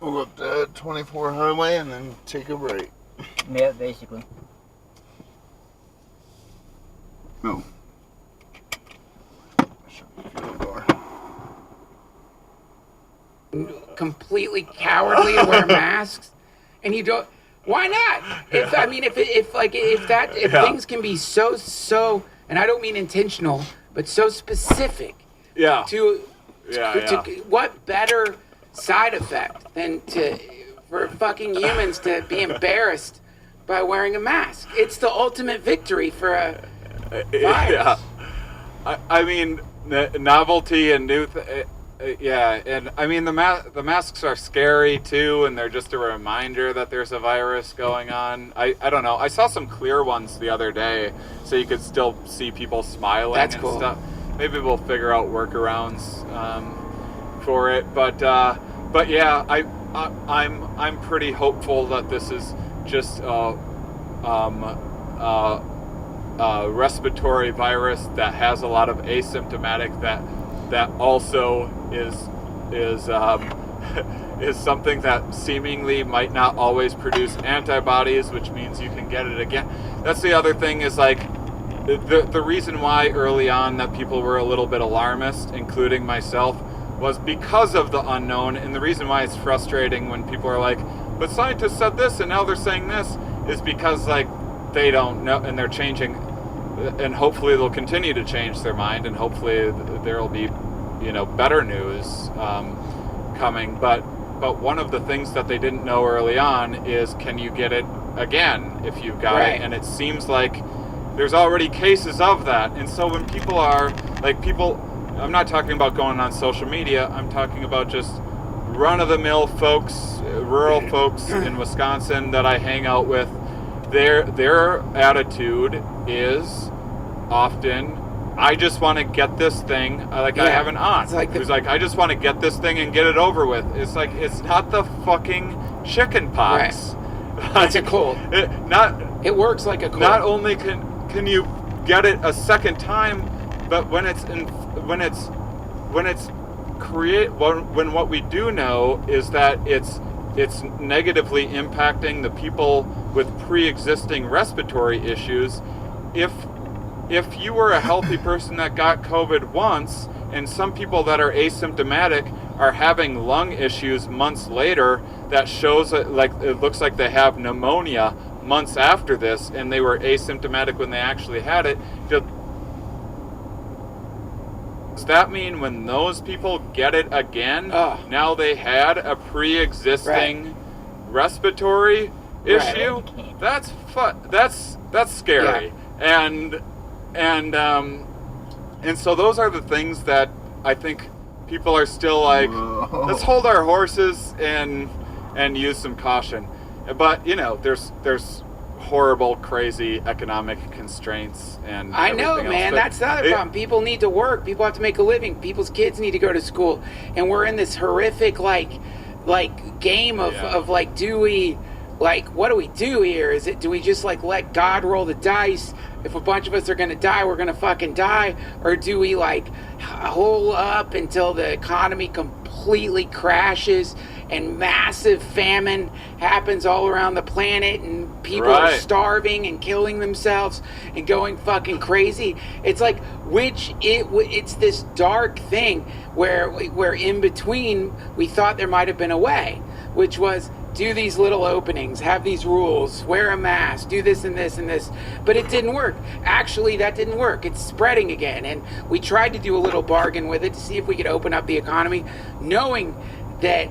pull up the 24 highway and then take a break. Yeah, basically. No. Shut the fuel door. Completely cowardly to wear masks, and you don't. Why not? If I mean, if things can be so, and I don't mean intentional, but so specific. Yeah. To Yeah. what better side effect than for fucking humans to be embarrassed by wearing a mask? It's the ultimate victory for a virus. Yeah. I mean, novelty and new. Yeah, and I mean the masks are scary too, and they're just a reminder that there's a virus going on. I don't know. I saw some clear ones the other day, so you could still see people smiling. That's and cool. Stuff. Maybe we'll figure out workarounds for it, but yeah, I'm pretty hopeful that this is just respiratory virus that has a lot of asymptomatic that also is something that seemingly might not always produce antibodies, which means you can get it again. That's the other thing is like the reason why early on that people were a little bit alarmist, including myself, was because of the unknown. And the reason why it's frustrating when people are like, but scientists said this and now they're saying this, is because like they don't know and they're changing, and hopefully they'll continue to change their mind, and hopefully there'll be better news coming. But one of the things that they didn't know early on is, can you get it again if you've got Right. it? And it seems like there's already cases of that. And so when people are like I'm not talking about going on social media, I'm talking about just run-of-the-mill folks, rural folks in Wisconsin that I hang out with. Their attitude is often, I just want to get this thing. I have an aunt who's like, I just want to get this thing and get it over with. It's like, it's not the fucking chicken pox. Right. It's a cold. It works like a cold. Not only can you get it a second time, but when what we do know is that it's negatively impacting the people with pre-existing respiratory issues. If you were a healthy person that got COVID once, and some people that are asymptomatic are having lung issues months later, that shows that it looks like they have pneumonia months after this, and they were asymptomatic when they actually had it. Does that mean when those people get it again, now they had a pre-existing respiratory issue? Right. That's scary. Yeah. And so those are the things that I think people are still like, whoa, let's hold our horses and use some caution. But there's horrible, crazy economic constraints and I know, man. That's the other problem. People need to work. People have to make a living. People's kids need to go to school, and we're in this horrific like game of like, what do we do here? Do we just like let God roll the dice? If a bunch of us are gonna die, we're gonna fucking die, or do we like hole up until the economy completely crashes and massive famine happens all around the planet and people are starving and killing themselves and going fucking crazy? It's like, it's this dark thing where in between we thought there might have been a way, which was do these little openings, have these rules, wear a mask, do this and this and this, but it didn't work. Actually, that didn't work. It's spreading again, and we tried to do a little bargain with it to see if we could open up the economy, knowing that,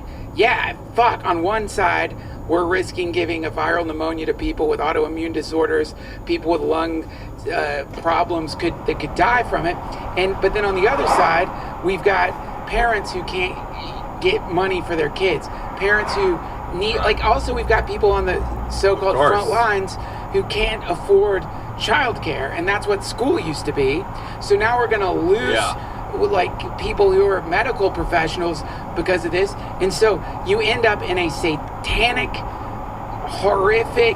on one side, we're risking giving a viral pneumonia to people with autoimmune disorders, people with lung problems that could die from it, but then on the other side, we've got parents who can't get money for their kids, parents who need, also we've got people on the so-called front lines who can't afford childcare, and that's what school used to be. So now we're going to lose people who are medical professionals because of this, and so you end up in a satanic, horrific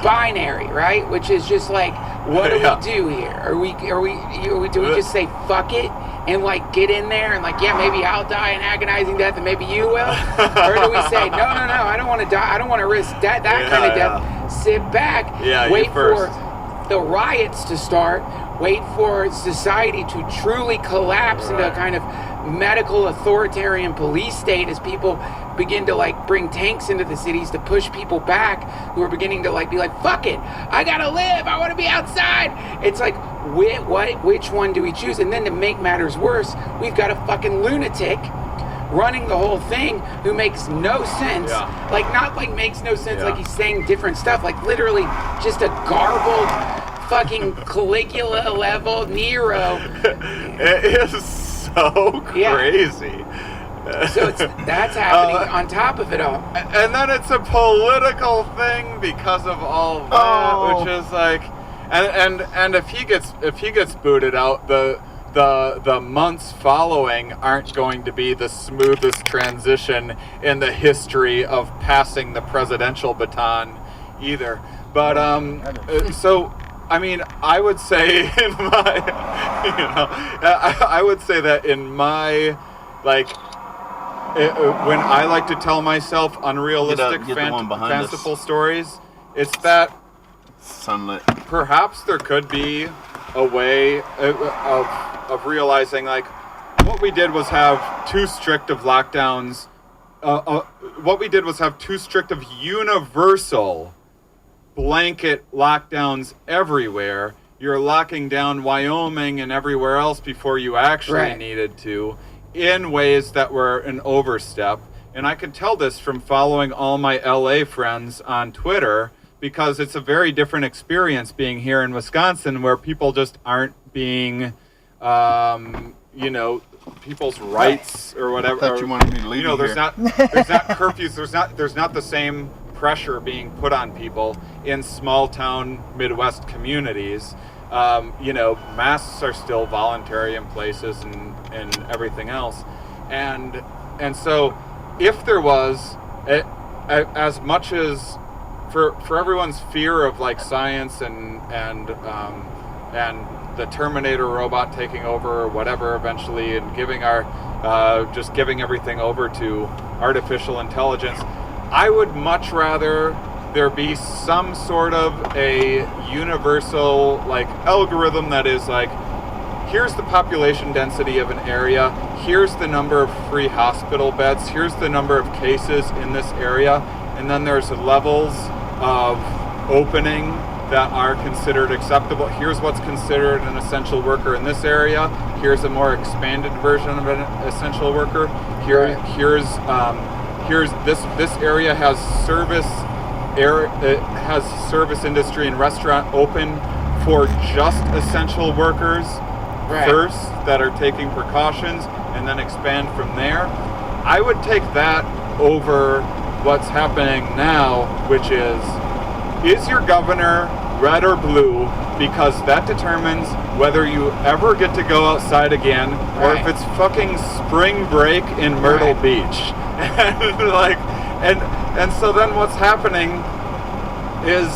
binary, right? Which is just like, what do we do here? Do we just say fuck it and like get in there and like, yeah, maybe I'll die an agonizing death and maybe you will? Or do we say, no, I don't want to die. I don't want to risk that kind of death. Sit back, wait for the riots to start, wait for society to truly collapse into a kind of medical authoritarian police state as people begin to like bring tanks into the cities to push people back who are beginning to like be like, fuck it, I gotta live, I want to be outside. It's like, which one do we choose? And then to make matters worse, we've got a fucking lunatic running the whole thing who makes no sense. Like, not like makes no sense like he's saying different stuff, like literally just a garbled fucking Caligula level Nero. It is so crazy. So that's happening on top of it all. And then it's a political thing because of all that, which is like, and if he gets booted out, the months following aren't going to be the smoothest transition in the history of passing the presidential baton either. But so I mean, I would say in my, I would say that in my, like, when I like to tell myself unrealistic, fanciful stories, it's that sunlit. Perhaps there could be a way of realizing, like, what we did was have too strict of lockdowns. What we did was have too strict of universal blanket lockdowns everywhere. You're locking down Wyoming and everywhere else before you actually needed to, in ways that were an overstep. And I could tell this from following all my LA friends on Twitter, because it's a very different experience being here in Wisconsin, where people just aren't being, people's rights or whatever. I thought you wanted me to leave there's not curfews. There's not the same pressure being put on people in small town Midwest communities. Masks are still voluntary in places and everything else. And so if there was, as much as for everyone's fear of like science and the Terminator robot taking over or whatever eventually, and giving just giving everything over to artificial intelligence, I would much rather there be some sort of a universal like algorithm that is like, here's the population density of an area, here's the number of free hospital beds, here's the number of cases in this area, and then there's levels of opening that are considered acceptable. Here's what's considered an essential worker in this area. Here's a more expanded version of an essential worker. Here's this area has service industry and restaurant open for just essential workers first that are taking precautions, and then expand from there. I would take that over what's happening now, which is your governor red or blue? Because that determines whether you ever get to go outside again, or if it's fucking spring break in Myrtle Beach. And so then what's happening is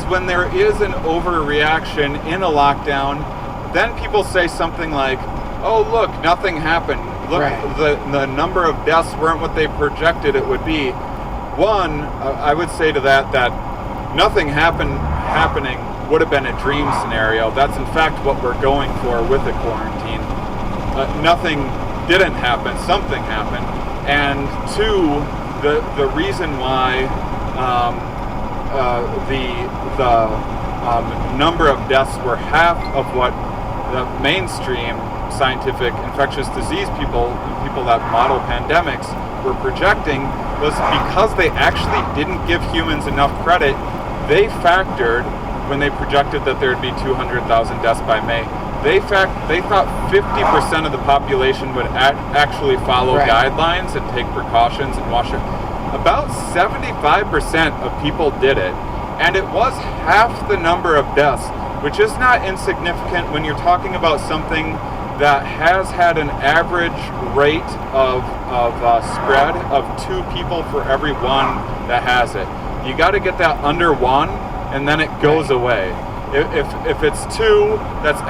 when there is an overreaction in a lockdown, then people say something like, oh, look, nothing happened. Look, the number of deaths weren't what they projected it would be. One, I would say to that nothing happening would have been a dream scenario. That's in fact what we're going for with the quarantine. Nothing didn't happen, something happened. And two, the reason why the number of deaths were half of what the mainstream scientific infectious disease people that model pandemics were projecting was because they actually didn't give humans enough credit. They factored, when they projected that there'd be 200,000 deaths by May, they thought 50% of the population would actually follow guidelines and take precautions and wash it. About 75% of people did it, and it was half the number of deaths, which is not insignificant when you're talking about something that has had an average rate of spread of 2 people for every one that has it. You got to get that under 1, and then it goes away. If it's 2, that's